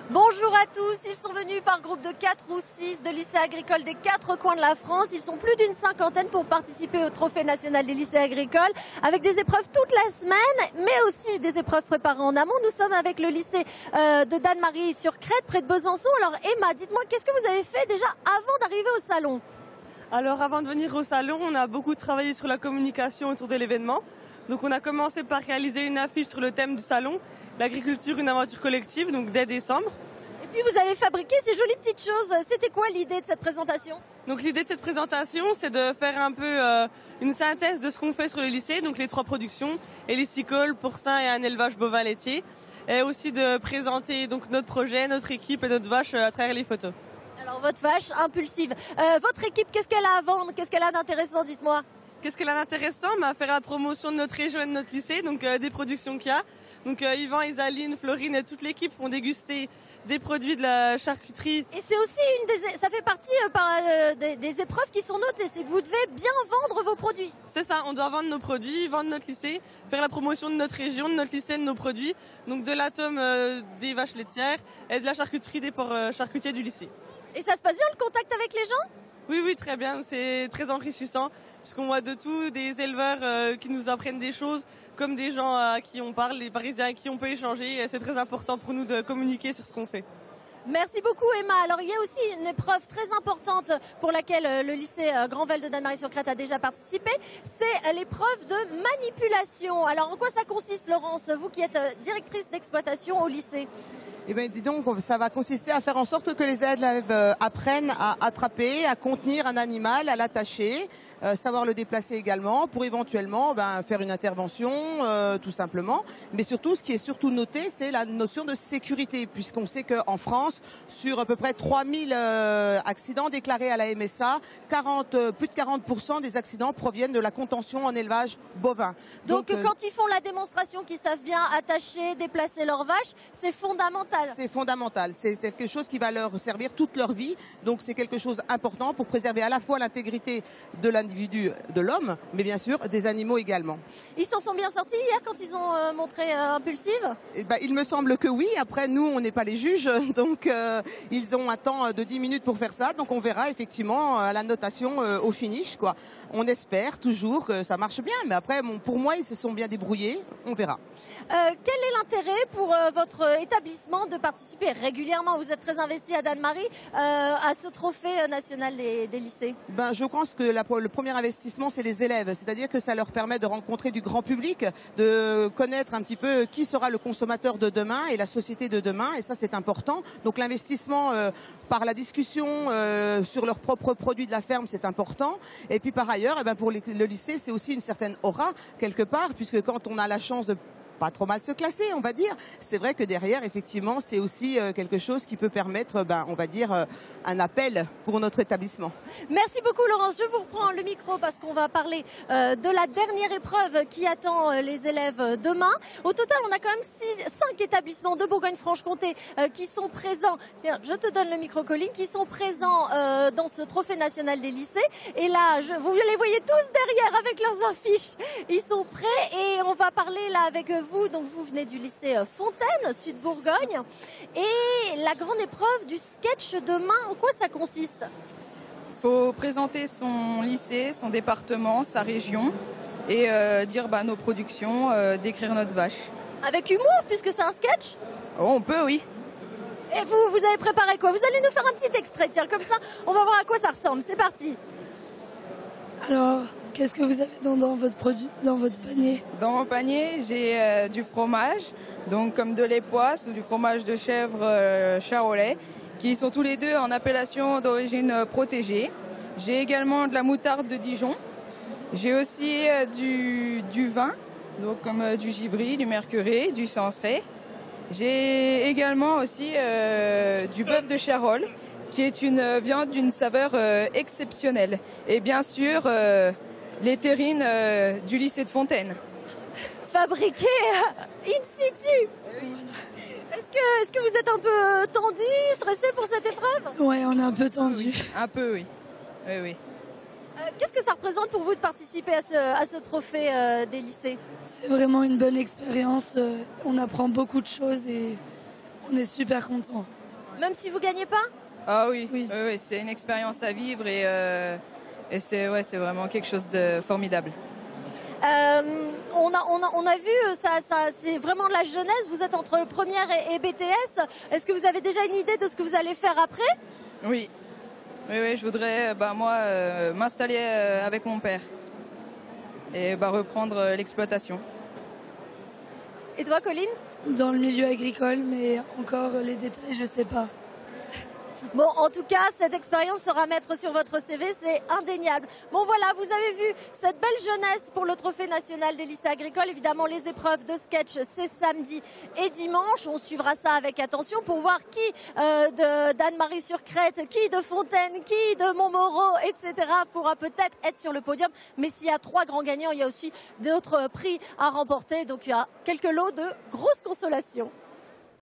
Bonjour à tous, ils sont venus par groupe de 4 ou 6 de lycées agricoles des 4 coins de la France. Ils sont plus d'une cinquantaine pour participer au Trophée national des lycées agricoles avec des épreuves toute la semaine, mais aussi des épreuves préparées en amont. Nous sommes avec le lycée de Danemarie sur Crète, près de Besançon. Alors Emma, dites-moi, qu'est-ce que vous avez fait déjà avant d'arriver au salon? Alors avant de venir au salon, on a beaucoup travaillé sur la communication autour de l'événement. Donc on a commencé par réaliser une affiche sur le thème du salon, l'agriculture, une aventure collective, donc dès décembre. Et puis vous avez fabriqué ces jolies petites choses. C'était quoi l'idée de cette présentation? Donc l'idée de cette présentation, c'est de faire un peu une synthèse de ce qu'on fait sur le lycée, donc les 3 productions, hélicicole, porcin et un élevage bovin laitier. Et aussi de présenter donc notre projet, notre équipe et notre vache à travers les photos. Alors votre vache impulsive. Votre équipe, qu'est-ce qu'elle a à vendre? Qu'est-ce qu'elle a d'intéressant? Dites-moi. Qu'est-ce qu'elle a d'intéressant? Faire la promotion de notre région et de notre lycée, donc des productions qu'il y a. Donc Yvan, Isaline, Florine et toute l'équipe font déguster des produits de la charcuterie. Et c'est aussi ça fait partie des épreuves qui sont notées, c'est que vous devez bien vendre vos produits. C'est ça, on doit vendre nos produits, vendre notre lycée, faire la promotion de notre région, de notre lycée, de nos produits. Donc de l'atome des vaches laitières et de la charcuterie des porcs charcutiers du lycée. Et ça se passe bien le contact avec les gens? Oui, très bien, c'est très enrichissant puisqu'on voit de tout, des éleveurs qui nous apprennent des choses, comme des gens à qui on parle, les Parisiens à qui on peut échanger. C'est très important pour nous de communiquer sur ce qu'on fait. Merci beaucoup Emma. Alors il y a aussi une épreuve très importante pour laquelle le lycée Grand-Vel de Danemarie-sur-Crète a déjà participé, c'est l'épreuve de manipulation. Alors en quoi ça consiste, Laurence, vous qui êtes directrice d'exploitation au lycée? Eh bien, dis donc, ça va consister à faire en sorte que les élèves apprennent à attraper, à contenir un animal, à l'attacher, savoir le déplacer également pour éventuellement faire une intervention, tout simplement. Mais surtout, ce qui est surtout noté, c'est la notion de sécurité, puisqu'on sait qu'en France, sur à peu près 3000 accidents déclarés à la MSA, plus de 40% des accidents proviennent de la contention en élevage bovin. Donc quand ils font la démonstration qu'ils savent bien attacher, déplacer leur vache, c'est fondamental. C'est fondamental, c'est quelque chose qui va leur servir toute leur vie, donc c'est quelque chose d'important pour préserver à la fois l'intégrité de l'individu, de l'homme, mais bien sûr des animaux également. Ils s'en sont bien sortis hier quand ils ont montré Impulsive? Il me semble que oui, après nous on n'est pas les juges, donc ils ont un temps de 10 minutes pour faire ça, donc on verra effectivement la notation au finish, quoi. On espère toujours que ça marche bien, mais après pour moi ils se sont bien débrouillés, on verra. Quel est l'intérêt pour votre établissement de participer régulièrement, vous êtes très investi à Danemarie, à ce trophée national des lycées? Je pense que le premier investissement, c'est les élèves. C'est-à-dire que ça leur permet de rencontrer du grand public, de connaître un petit peu qui sera le consommateur de demain et la société de demain. Et ça, c'est important. Donc l'investissement par la discussion sur leurs propres produits de la ferme, c'est important. Et puis par ailleurs, pour le lycée, c'est aussi une certaine aura, quelque part, puisque quand on a la chance de pas trop mal se classer, on va dire. C'est vrai que derrière, effectivement, c'est aussi quelque chose qui peut permettre, on va dire, un appel pour notre établissement. Merci beaucoup, Laurence. Je vous reprends le micro parce qu'on va parler de la dernière épreuve qui attend les élèves demain. Au total, on a quand même 5 établissements de Bourgogne-Franche-Comté qui sont présents. Tiens, je te donne le micro, Colline, qui sont présents dans ce trophée national des lycées. Et là, vous les voyez tous derrière avec leurs affiches. Ils sont prêts et on va parler là avec vous. Donc vous venez du lycée Fontaine, Sud Bourgogne. Et la grande épreuve du sketch demain, en quoi ça consiste? Il faut présenter son lycée, son département, sa région et dire nos productions, décrire notre vache. Avec humour, puisque c'est un sketch? Oh, on peut, oui. Et vous avez préparé quoi? Vous allez nous faire un petit extrait, tiens, comme ça, on va voir à quoi ça ressemble. C'est parti. Alors, qu'est-ce que vous avez dans votre produit, dans votre panier? Dans mon panier, j'ai du fromage, donc comme de lait poisse ou du fromage de chèvre charolais, qui sont tous les deux en appellation d'origine protégée. J'ai également de la moutarde de Dijon. J'ai aussi du vin, donc comme du givry, du mercuré, du sanceré. J'ai également aussi du bœuf de Charolles, qui est une viande d'une saveur exceptionnelle. Et bien sûr, les terrines du lycée de Fontaine. Fabriquées in situ. Est-ce que vous êtes un peu tendu, stressé pour cette épreuve? Ouais, on est un peu tendu. Oui. Un peu, oui. Oui. Qu'est-ce que ça représente pour vous de participer à ce trophée des lycées? C'est vraiment une bonne expérience. On apprend beaucoup de choses et on est super contents. Même si vous gagnez pas? Ah oui, Oui. oui, c'est une expérience à vivre et c'est vraiment quelque chose de formidable. On a vu, c'est vraiment de la jeunesse. Vous êtes entre première et BTS. Est-ce que vous avez déjà une idée de ce que vous allez faire après? Oui, je voudrais m'installer avec mon père et reprendre l'exploitation. Et toi, Colline? Dans le milieu agricole, mais encore les détails, je sais pas. Bon, en tout cas, cette expérience sera à mettre sur votre CV, c'est indéniable. Bon, voilà, vous avez vu cette belle jeunesse pour le Trophée national des lycées agricoles. Évidemment, les épreuves de sketch, c'est samedi et dimanche. On suivra ça avec attention pour voir qui d'Anne-Marie-sur-Crète, qui de Fontaine, qui de Montmoreau, etc. pourra peut-être être sur le podium. Mais s'il y a 3 grands gagnants, il y a aussi d'autres prix à remporter. Donc, il y a quelques lots de grosses consolations.